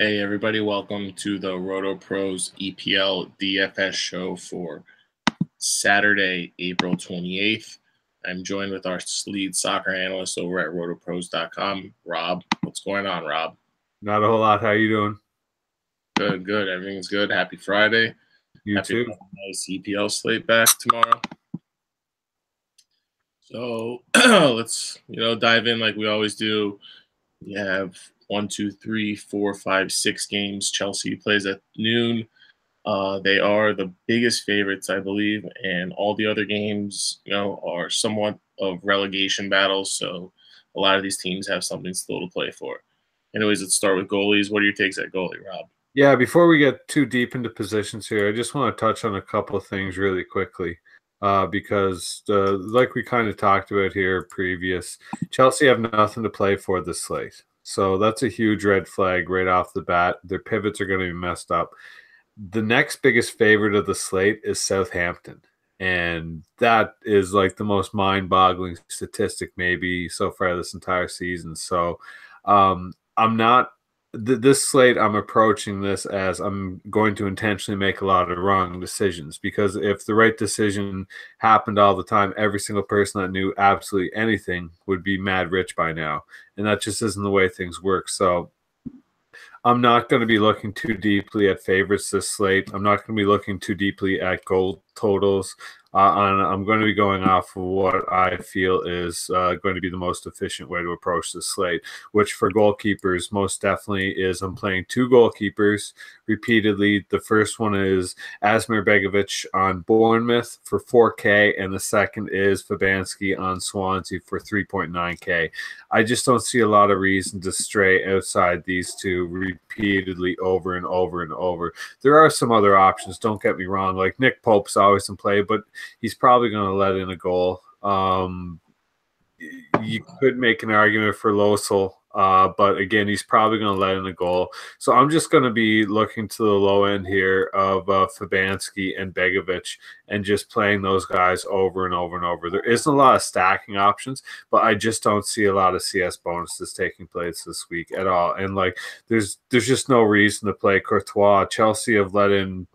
Hey everybody, welcome to the RotoPros EPL DFS show for Saturday, April 28th. I'm joined with our lead soccer analyst over at RotoPros.com, Rob. What's going on, Rob? Not a whole lot. How you doing? Good, good. Everything's good. Happy Friday. You Happy to too. have a nice EPL slate back tomorrow. So let's dive in like we always do. We have 1, 2, 3, 4, 5, 6 games. Chelsea plays at noon. They are the biggest favorites, I believe, and all the other games, are somewhat of relegation battles. So a lot of these teams have something still to play for. Anyways, let's start with goalies. What are your takes at goalie, Rob? Yeah, before we get too deep into positions here, I just want to touch on a couple of things really quickly. Because like we kind of talked about here previous, Chelsea have nothing to play for this slate. So that's a huge red flag right off the bat. Their pivots are going to be messed up. The next biggest favorite of the slate is Southampton. And that is like the most mind-boggling statistic maybe so far this entire season. So I'm not this slate, I'm approaching this as I'm going to intentionally make a lot of wrong decisions, because if the right decision happened all the time, every single person that knew absolutely anything would be mad rich by now. And that just isn't the way things work. So I'm not going to be looking too deeply at favorites this slate. I'm not going to be looking too deeply at goal totals. I'm going to be going off of what I feel is going to be the most efficient way to approach this slate, which for goalkeepers most definitely is I'm playing two goalkeepers repeatedly. The first one is Asmir Begovic on Bournemouth for 4K, and the second is Fabianski on Swansea for 3.9K. I just don't see a lot of reason to stray outside these two repeatedly over and over and over. There are some other options, don't get me wrong. Like Nick Pope's always in play, but he's probably going to let in a goal. You could make an argument for Losel, but again, he's probably going to let in a goal. So I'm just going to be looking to the low end here of Fabianski and Begovic and just playing those guys over and over and over. There isn't a lot of stacking options, but I just don't see a lot of CS bonuses taking place this week at all. And like, there's just no reason to play Courtois. Chelsea have let in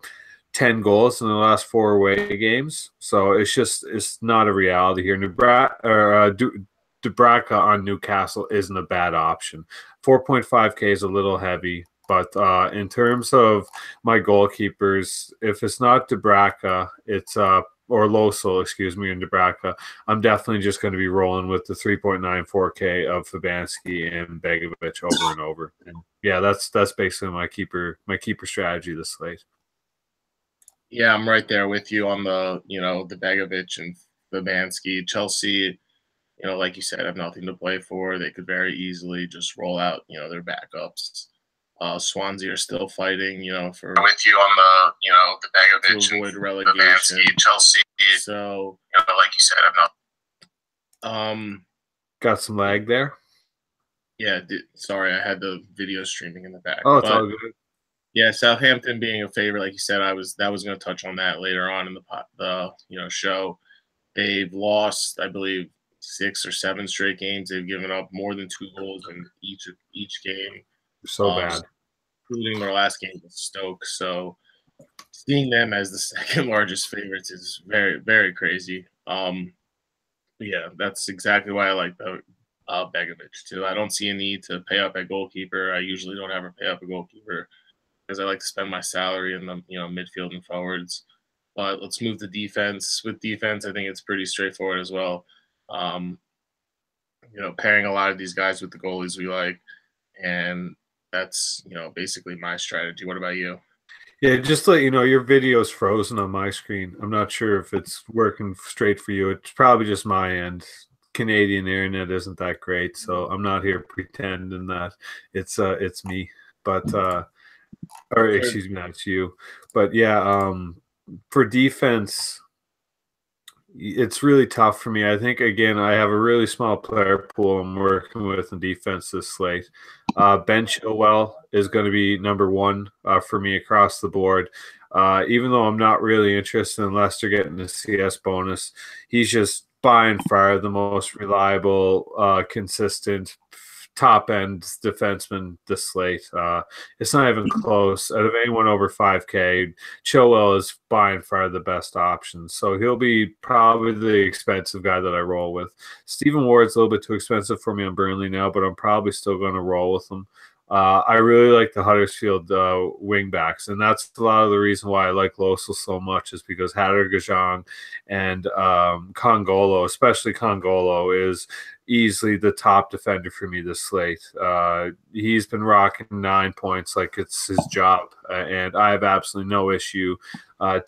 10 goals in the last 4 away games. So it's not a reality here. Dubraka on Newcastle isn't a bad option. 4.5K is a little heavy, but in terms of my goalkeepers, if it's not Dubraka, it's or Losel, excuse me, and Dubraka, I'm definitely just going to be rolling with the 3.94K of Fabianski and Begovic over and over. And yeah, that's basically my keeper strategy this slate. Yeah, I'm right there with you on the Begovic and Fabianski. Chelsea, like you said, have nothing to play for. They could very easily just roll out, their backups. Swansea are still fighting, for with you on the Begovic to avoid and relegation. Fabianski, Chelsea. So, Like you said, I'm not. Got some lag there. Yeah, sorry, I had the video streaming in the back. Oh, it's all good. Yeah, Southampton being a favorite, like you said, I was going to touch on that later on in the show. They've lost, I believe, 6 or 7 straight games. They've given up more than 2 goals in each game. So bad, including their last game with Stoke. So seeing them as the second largest favorites is very, very crazy. Yeah, that's exactly why I like the Begovic too. I don't see a need to pay up at goalkeeper. I usually don't ever pay up a goalkeeper because I like to spend my salary in the midfield and forwards. But let's move to defense. With defense, I think it's pretty straightforward as well. Pairing a lot of these guys with the goalies we like, and that's basically my strategy. What about you? Yeah, just to let you know, your video is frozen on my screen. I'm not sure if it's working straight for you. It's probably just my end. Canadian internet isn't that great, so I'm not here pretending that it's me. But or excuse me, that's you. But yeah, for defense, it's really tough for me. I think again, I have a really small player pool I'm working with in defense this slate. Ben Chilwell is going to be number one for me across the board. Even though I'm not really interested in Leicester getting the CS bonus, he's just by and far the most reliable, consistent top end defenseman this slate. It's not even close. Out of anyone over 5K, Chilwell is by and far the best option. So he'll be probably the expensive guy that I roll with. Stephen Ward's a little bit too expensive for me on Burnley now, but I'm probably still going to roll with him. I really like the Huddersfield wing backs, and that's a lot of the reason why I like Losel so much is because Hader Gajong and Congolo, especially Congolo, is easily the top defender for me this slate. He's been rocking 9 points like it's his job, and I have absolutely no issue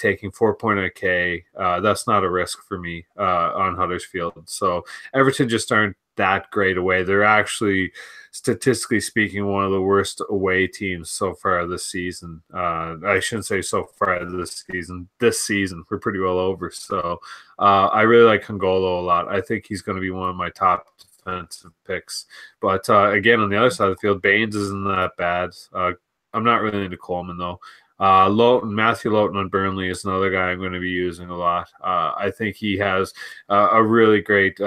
taking 4.8K. That's not a risk for me on Huddersfield. So Everton just aren't that great away. They're actually, statistically speaking, one of the worst away teams so far this season. I shouldn't say so far this season. This season, we're pretty well over. So I really like Congolo a lot. I think he's going to be one of my top defensive picks. But again, on the other side of the field, Baines isn't that bad. I'm not really into Coleman, though. Matthew Lowton on Burnley is another guy I'm going to be using a lot. I think he has a really great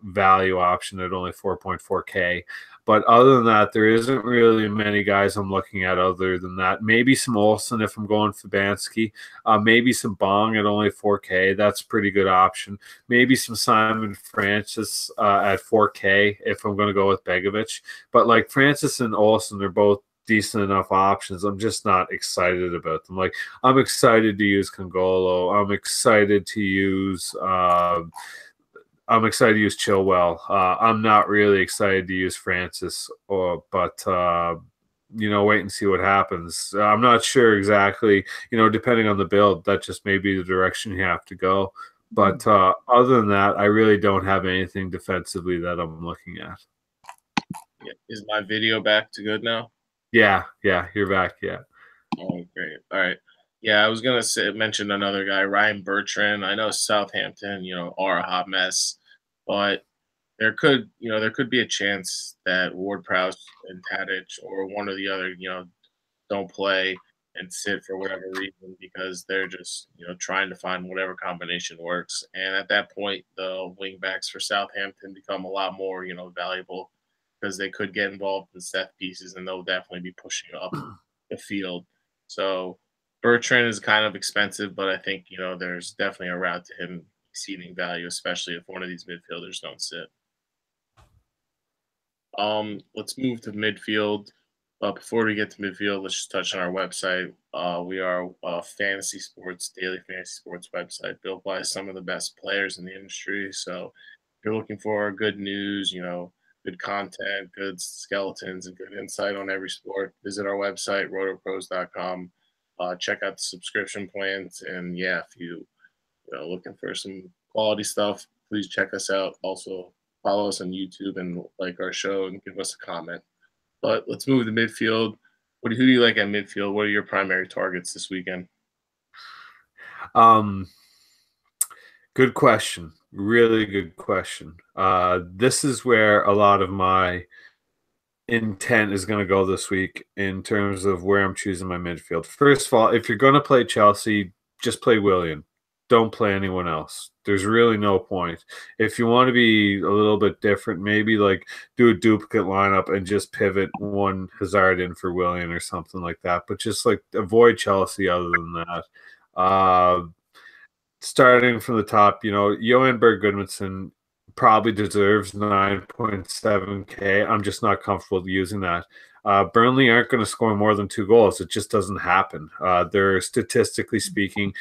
value option at only 4.4K. But other than that, there isn't really many guys I'm looking at other than that. Maybe some Olsen if I'm going Fabianski. Maybe some Bong at only 4K. That's a pretty good option. Maybe some Simon Francis at 4K if I'm going to go with Begovic. But like Francis and Olsen are both decent enough options. I'm just not excited about them. Like I'm excited to use Congolo. I'm excited to use Chilwell. I'm not really excited to use Francis, but wait and see what happens. I'm not sure exactly. Depending on the build, that just may be the direction you have to go. But other than that, I really don't have anything defensively that I'm looking at. Yeah. Is my video back to good now? Yeah, you're back. Yeah. Oh, great. All right. Yeah, I was gonna mention another guy, Ryan Bertrand. I know Southampton, are a hot mess, but there could be a chance that Ward-Prowse and Tadic or one or the other, don't play and sit for whatever reason because they're just, trying to find whatever combination works. And at that point, the wing backs for Southampton become a lot more, valuable because they could get involved in set pieces and they'll definitely be pushing up the field. So Bertrand is kind of expensive, but I think, there's definitely a route to him exceeding value, especially if one of these midfielders don't sit. Let's move to midfield. But before we get to midfield, let's just touch on our website. We are a fantasy sports, daily fantasy sports website built by some of the best players in the industry. So if you're looking for good news, good content, good skeletons, and good insight on every sport, visit our website, RotoPros.com. Check out the subscription plans. And yeah, if you looking for some quality stuff, please check us out. Also, follow us on YouTube and like our show and give us a comment. But let's move to midfield. Who do you like at midfield? What are your primary targets this weekend? Good question. Really good question. This is where a lot of my intent is going to go this week in terms of where I'm choosing my midfield. First of all, if you're going to play Chelsea, just play Willian. Don't play anyone else. There's really no point. If you want to be a little bit different, maybe like do a duplicate lineup and just pivot one Hazard in for Willian or something like that. But just like avoid Chelsea other than that. Starting from the top, Johan Berg-Gudmundsson probably deserves 9.7K. I'm just not comfortable using that. Burnley aren't going to score more than 2 goals. It just doesn't happen. They're statistically speaking,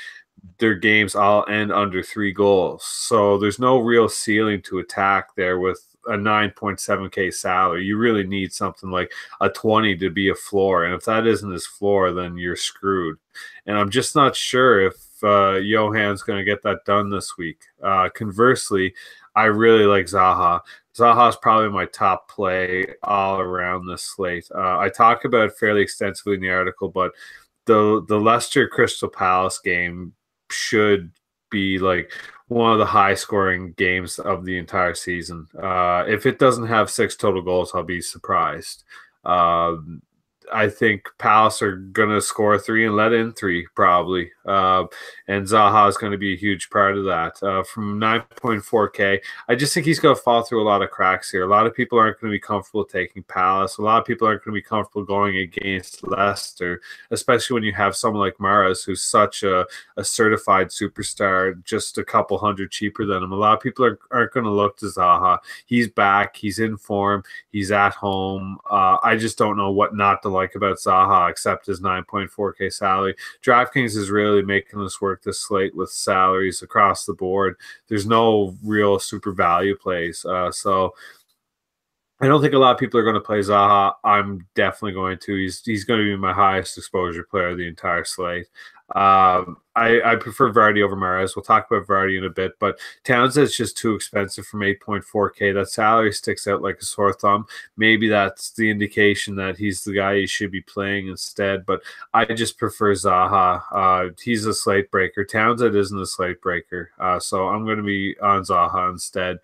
their games all end under 3 goals. So there's no real ceiling to attack there with a 9.7K salary. You really need something like a 20 to be a floor. And if that isn't his floor, then you're screwed. And I'm just not sure if Johan's going to get that done this week. Conversely, I really like Zaha. Zaha's probably my top play all around this slate. I talk about it fairly extensively in the article, but the Leicester Crystal Palace game should be like one of the high scoring games of the entire season. If it doesn't have 6 total goals, I'll be surprised. I think Palace are going to score 3 and let in 3 probably. And Zaha is going to be a huge part of that. From 9.4K, I just think he's going to fall through a lot of cracks here. A lot of people aren't going to be comfortable taking Palace. A lot of people aren't going to be comfortable going against Leicester, especially when you have someone like Mahrez, who's such a certified superstar, just a couple hundred cheaper than him. A lot of people aren't going to look to Zaha. He's back. He's in form. He's at home. I just don't know what not to like about Zaha except his 9.4K salary. DraftKings is really making us work this slate with salaries across the board. There's no real super value plays. So I don't think a lot of people are going to play Zaha. I'm definitely going to. He's going to be my highest exposure player of the entire slate. I prefer Vardy over Mahrez. We'll talk about Vardy in a bit, but Townsend's just too expensive from 8.4K. That salary sticks out like a sore thumb. Maybe that's the indication that he's the guy you should be playing instead, but I just prefer Zaha. He's a slate breaker. Townsend isn't a slate breaker, so I'm going to be on Zaha instead.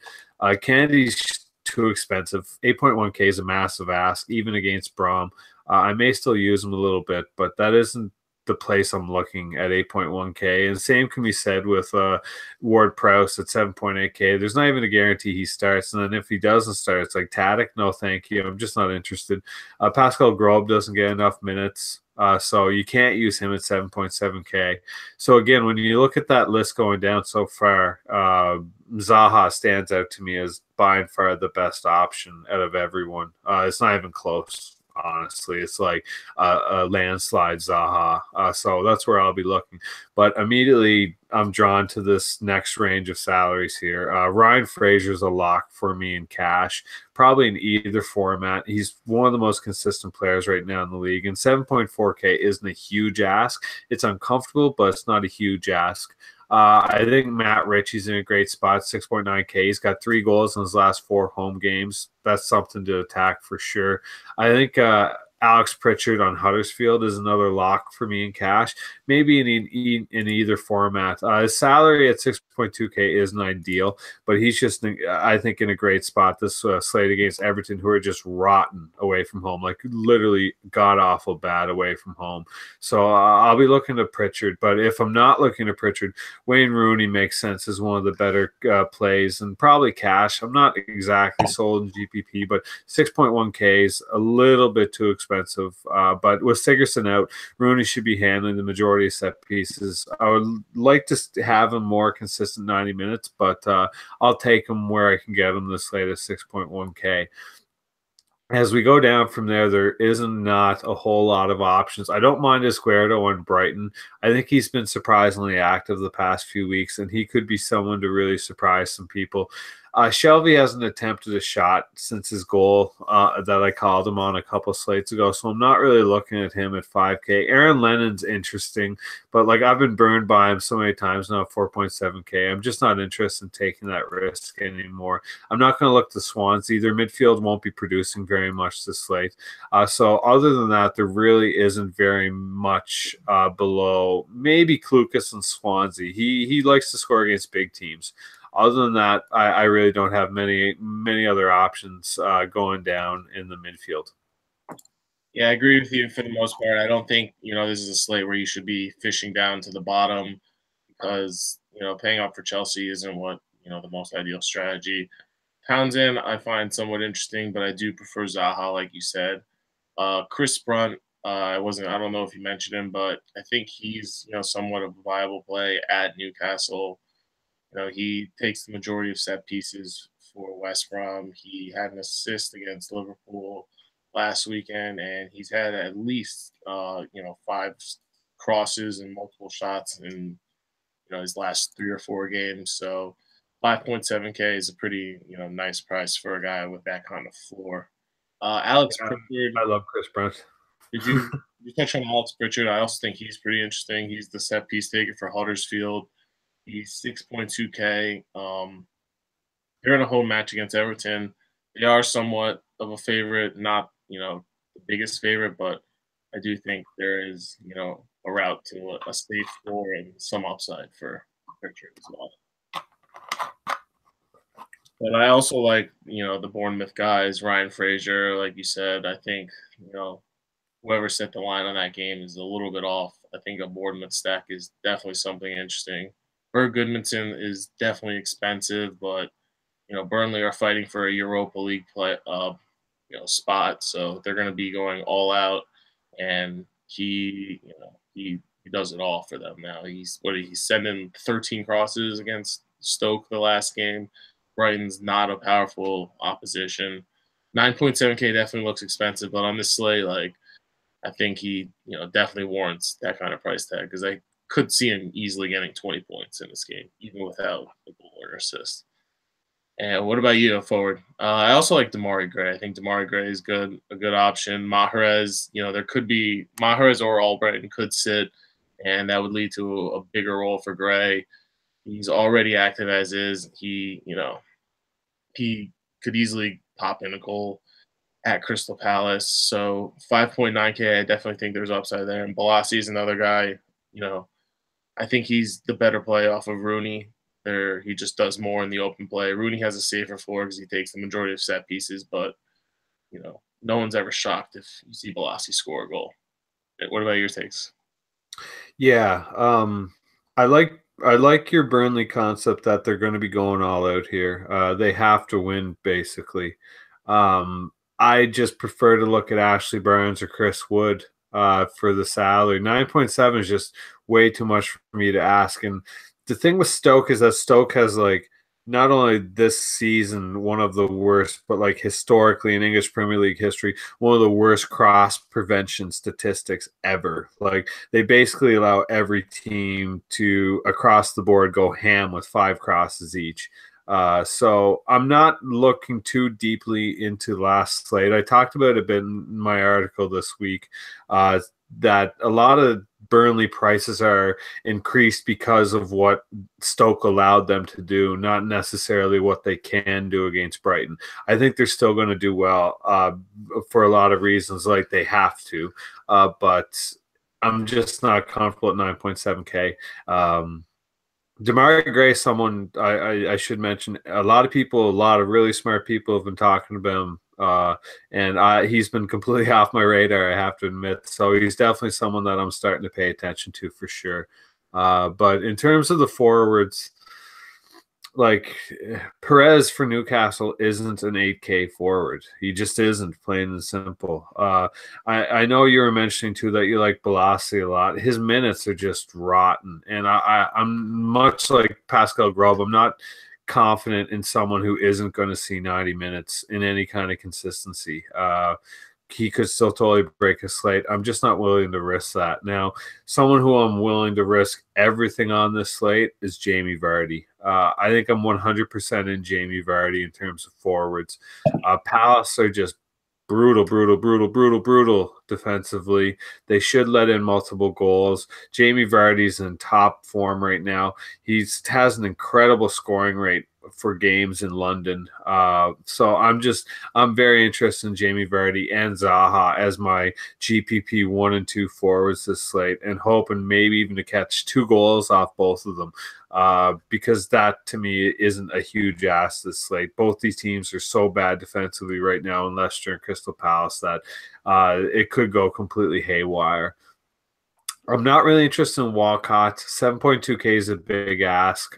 Kennedy's too expensive. 8.1K is a massive ask, even against Brom. I may still use him a little bit, but that isn't the place I'm looking at 8.1K. And same can be said with Ward-Prowse at 7.8K. There's not even a guarantee he starts. And then if he doesn't start, it's like Tadic, no thank you. I'm just not interested. Pascal Grobe doesn't get enough minutes. So you can't use him at 7.7K. So again, when you look at that list going down so far, Zaha stands out to me as by far the best option out of everyone. It's not even close. Honestly, it's like a landslide Zaha. So that's where I'll be looking. But immediately I'm drawn to this next range of salaries here. Ryan Fraser's a lock for me in cash, probably in either format. He's one of the most consistent players right now in the league. And 7.4K isn't a huge ask. It's uncomfortable, but it's not a huge ask. I think Matt Ritchie's in a great spot, 6.9K. He's got 3 goals in his last 4 home games. That's something to attack for sure. I think Alex Pritchard on Huddersfield is another lock for me in cash, maybe in either format. His salary at 6.2K isn't ideal, but he's just, I think, in a great spot. This slate against Everton, who are just rotten away from home, like literally god-awful bad away from home. So I'll be looking at Pritchard, but if I'm not looking at Pritchard, Wayne Rooney makes sense as one of the better plays, and probably cash. I'm not exactly sold in GPP, but 6.1K is a little bit too expensive. But with Sigurdsson out, Rooney should be handling the majority of set pieces. I would like to have him more consistent 90 minutes, but I'll take him where I can get him this late at 6.1K. As we go down from there, there isn't not a whole lot of options. I don't mind Esquerdo on Brighton. I think he's been surprisingly active the past few weeks, and he could be someone to really surprise some people. Shelby hasn't attempted a shot since his goal that I called him on a couple slates ago, so I'm not really looking at him at 5K. Aaron Lennon's interesting, but like I've been burned by him so many times now at 4.7K. I'm just not interested in taking that risk anymore. I'm not going to look to Swans either. Midfield won't be producing very much this slate. So other than that, there really isn't very much below maybe Klukas and Swansea. He likes to score against big teams. Other than that, I really don't have many other options going down in the midfield. Yeah, I agree with you for the most part. I don't think, this is a slate where you should be fishing down to the bottom because, paying up for Chelsea isn't what, the most ideal strategy. Townsend, I find somewhat interesting, but I do prefer Zaha, like you said. Chris Brunt, I don't know if you mentioned him, but I think he's, somewhat of a viable play at Newcastle. He takes the majority of set pieces for West Brom. He had an assist against Liverpool last weekend, and he's had at least 5 crosses and multiple shots in his last 3 or 4 games. So 5.7K is a pretty nice price for a guy with that kind of floor. Alex Pritchard. I love Chris Brunt. Did you touch on Alex Pritchard? I also think he's pretty interesting. He's the set piece taker for Huddersfield. He's 6.2K. They're in a home match against Everton. They are somewhat of a favorite, not the biggest favorite, but I do think there is a route to a safe floor and some upside for Pritchard as well. But I also like the Bournemouth guys, Ryan Fraser, like you said. I think whoever set the line on that game is a little bit off. I think a Bournemouth stack is definitely something interesting. Berg Goodmanson is definitely expensive, but Burnley are fighting for a Europa League spot, so they're going to be going all out, and he does it all for them now. He's sending 13 crosses against Stoke the last game. Brighton's not a powerful opposition. 9.7K definitely looks expensive, but on this slate, like I think he definitely warrants that kind of price tag because I could see him easily getting 20 points in this game, even without a goal or assist. And what about you, forward? I also like Damari Gray. I think Damari Gray is a good option. Mahrez, there could be Mahrez or Albrighton could sit, and that would lead to a bigger role for Gray. He's already active as is. He could easily pop in a goal at Crystal Palace. So 5.9K, I definitely think there's upside there. And Balassi is another guy, I think he's the better play off of Rooney. He just does more in the open play. Rooney has a safer floor because he takes the majority of set pieces, but no one's ever shocked if you see Balassi score a goal. What about your takes? Yeah, I like your Burnley concept that they're going to be going all out here. They have to win, basically. I just prefer to look at Ashley Barnes or Chris Wood for the salary. 9.7 is just way too much for me to ask. And the thing with Stoke is that Stoke has like not only this season one of the worst, but like historically in English Premier League history, one of the worst cross prevention statistics ever. Like they basically allow every team to across the board go ham with 5 crosses each. So I'm not looking too deeply into last slate. I talked about it a bit in my article this week, that a lot of Burnley prices are increased because of what Stoke allowed them to do, not necessarily what they can do against Brighton. I think they're still going to do well for a lot of reasons, like they have to, but I'm just not comfortable at 9.7K. Damari Gray, someone I should mention. A lot of really smart people have been talking about him, and he's been completely off my radar, I have to admit. So he's definitely someone that I'm starting to pay attention to for sure. But in terms of the forwards, like Perez for Newcastle isn't an 8K forward. He just isn't, plain and simple. I know you were mentioning too that you like Balassi a lot. His minutes are just rotten, and I'm much like Pascal Grobe. I'm not confident in someone who isn't going to see 90 minutes in any kind of consistency. He could still totally break a slate. I'm just not willing to risk that. Now, someone who I'm willing to risk everything on this slate is Jamie Vardy. I think I'm 100% in Jamie Vardy in terms of forwards. Palace are just brutal defensively. They should let in multiple goals. Jamie Vardy's in top form right now. He has an incredible scoring rate for games in London. So I'm very interested in Jamie Vardy and Zaha as my GPP 1 and 2 forwards this slate, and hoping maybe even to catch 2 goals off both of them. Because that to me isn't a huge ask this slate. Both these teams are so bad defensively right now in Leicester and Crystal Palace that it could go completely haywire. I'm not really interested in Walcott. 7.2K is a big ask.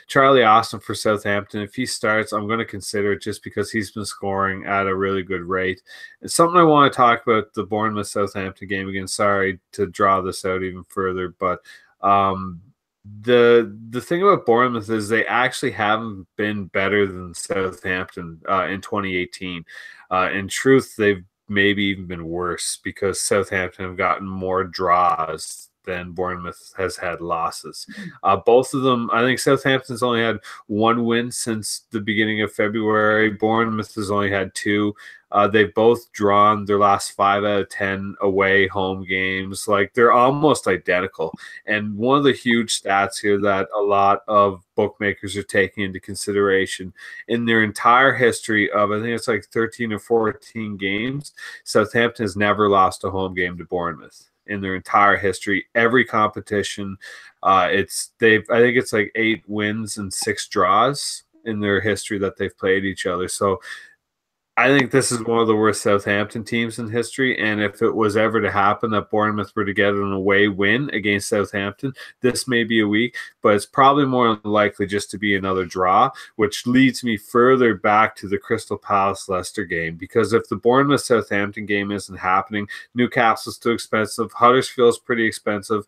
Charlie Austin for Southampton. If he starts, I'm going to consider it just because he's been scoring at a really good rate. It's something I want to talk about the Bournemouth-Southampton game again. Sorry to draw this out even further, but the thing about Bournemouth is they actually haven't been better than Southampton in 2018. In truth, they've maybe even been worse because Southampton have gotten more draws than Bournemouth has had losses. Both of them, I think Southampton's only had 1 win since the beginning of February. Bournemouth has only had 2. They've both drawn their last 5 out of 10 away home games. Like they're almost identical. And one of the huge stats here that a lot of bookmakers are taking into consideration in their entire history of, I think it's like 13 or 14 games, Southampton has never lost a home game to Bournemouth in their entire history. Every competition, I think it's like 8 wins and 6 draws in their history that they've played each other. So I think this is one of the worst Southampton teams in history, and if it was ever to happen that Bournemouth were to get an away win against Southampton, this may be a week, but it's probably more unlikely just to be another draw, which leads me further back to the Crystal Palace-Leicester game, because if the Bournemouth-Southampton game isn't happening, Newcastle's too expensive, Huddersfield's pretty expensive,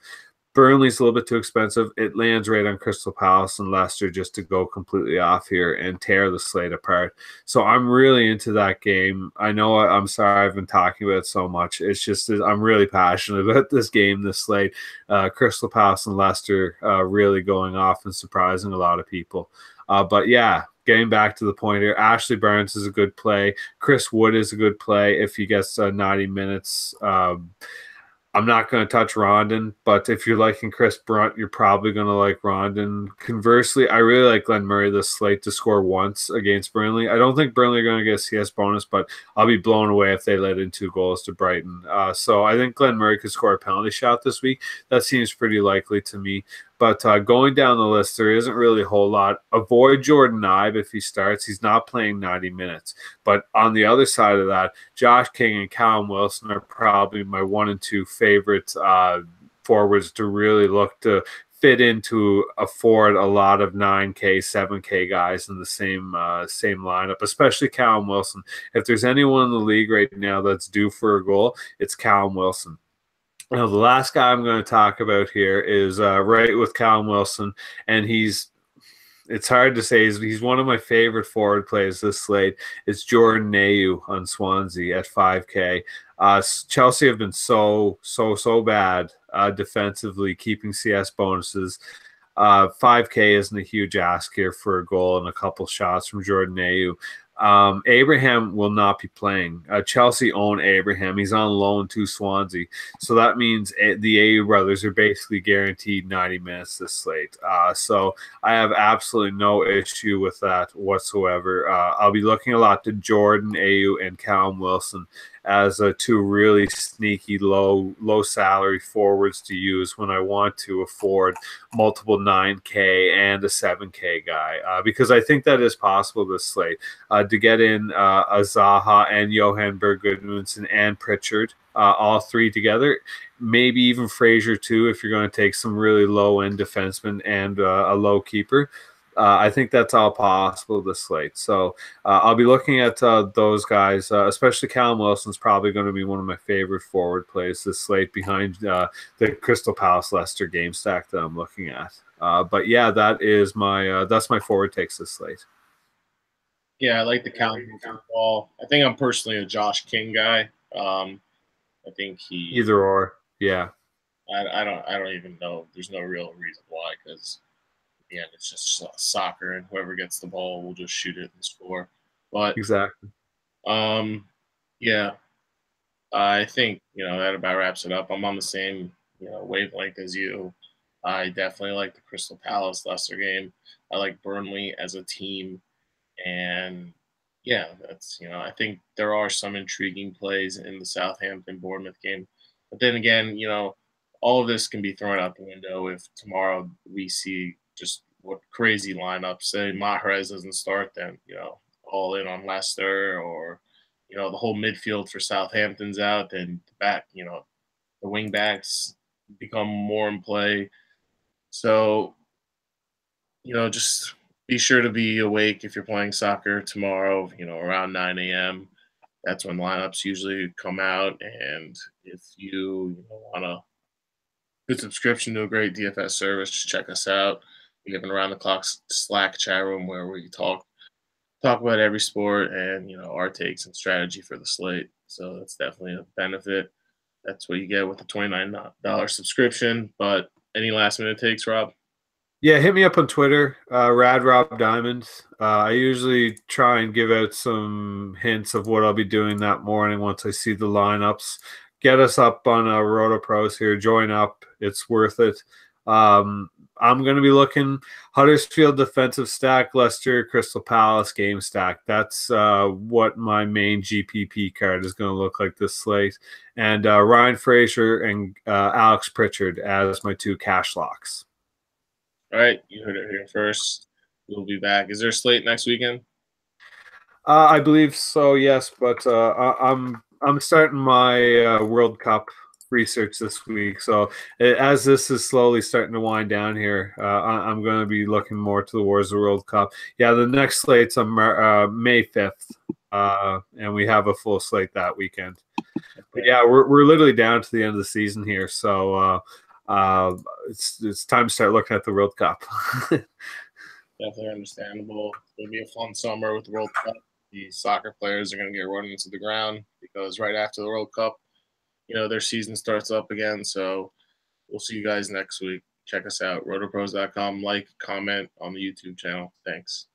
Burnley's a little bit too expensive. It lands right on Crystal Palace and Leicester just to go completely off here and tear the slate apart. So I'm really into that game. I know I'm sorry I've been talking about it so much. It's just I'm really passionate about this game, this slate. Crystal Palace and Leicester really going off and surprising a lot of people. But yeah, getting back to the point here, Ashley Barnes is a good play. Chris Wood is a good play if he gets 90 minutes. I'm not going to touch Rondon, but if you're liking Chris Brunt, you're probably going to like Rondon. Conversely, I really like Glenn Murray this slate to score once against Burnley. I don't think Burnley are going to get a CS bonus, but I'll be blown away if they let in 2 goals to Brighton. So I think Glenn Murray could score a penalty shot this week. That seems pretty likely to me. But going down the list, there isn't really a whole lot. Avoid Jordan Ibe if he starts. He's not playing 90 minutes. But on the other side of that, Josh King and Callum Wilson are probably my 1 and 2 favorite forwards to really look to fit into afford a lot of 9K, 7K guys in the same lineup, especially Callum Wilson. If there's anyone in the league right now that's due for a goal, it's Callum Wilson. Now, the last guy I'm going to talk about here is right with Callum Wilson, and it's hard to say, he's one of my favorite forward plays this slate. It's Jordan Ayew on Swansea at 5K. Chelsea have been so bad defensively, keeping CS bonuses. 5K isn't a huge ask here for a goal and a couple shots from Jordan Ayew. Abraham will not be playing. Chelsea own Abraham. He's on loan to Swansea. So that means the Ayew brothers are basically guaranteed 90 minutes this slate. So I have absolutely no issue with that whatsoever. I'll be looking a lot to Jordan Ayew and Callum Wilson as 2 really sneaky low salary forwards to use when I want to afford multiple 9K and a 7K guy, because I think that is possible this slate to get in Zaha and Johan Berg-Gudmundsson and Pritchard, all 3 together, maybe even Fraser too if you're going to take some really low-end defenseman and a low keeper. I think that's all possible this slate. So I'll be looking at those guys, especially Callum Wilson's probably going to be one of my favorite forward plays this slate behind the Crystal Palace Leicester game stack that I'm looking at. But yeah, that is that's my forward takes this slate. Yeah, I like the Callum Wilson ball. I think I'm personally a Josh King guy. I think he either or. Yeah. I don't even know. There's no real reason why, because yeah, it's just soccer, and whoever gets the ball will just shoot it and score. But exactly. Yeah, I think that about wraps it up. I'm on the same wavelength as you. I definitely like the Crystal Palace Leicester game. I like Burnley as a team, and yeah, that's I think there are some intriguing plays in the Southampton Bournemouth game, but then again, all of this can be thrown out the window if tomorrow we see just what crazy lineups. Say Mahrez doesn't start, then all in on Leicester, or the whole midfield for Southampton's out, then the back, the wing backs become more in play. So just be sure to be awake if you're playing soccer tomorrow. Around 9 a.m. That's when lineups usually come out, and if you want a good subscription to a great DFS service, just check us out. We have an around-the-clock Slack chat room where we talk about every sport and our takes and strategy for the slate. So that's definitely a benefit. That's what you get with a $29 subscription. But any last-minute takes, Rob? Yeah, hit me up on Twitter, RadRobDiamond. I usually try and give out some hints of what I'll be doing that morning once I see the lineups. Get us up on RotoPros here. Join up. It's worth it. I'm going to be looking Huddersfield defensive stack, Leicester, Crystal Palace game stack. That's what my main GPP card is going to look like this slate. And Ryan Fraser and Alex Pritchard as my 2 cash locks. All right, you heard it here first. We'll be back. Is there a slate next weekend? I believe so, yes, but I'm starting my World Cup research this week. So as this is slowly starting to wind down here, I'm going to be looking more to the Wars of the World Cup. Yeah, the next slate's on May 5th, and we have a full slate that weekend. But yeah, we're literally down to the end of the season here, so it's time to start looking at the World Cup. Definitely understandable. It'll be a fun summer with the World Cup. The soccer players are going to get run into the ground because right after the World Cup, their season starts up again. So we'll see you guys next week. Check us out, rotopros.com. Like, comment on the YouTube channel. Thanks.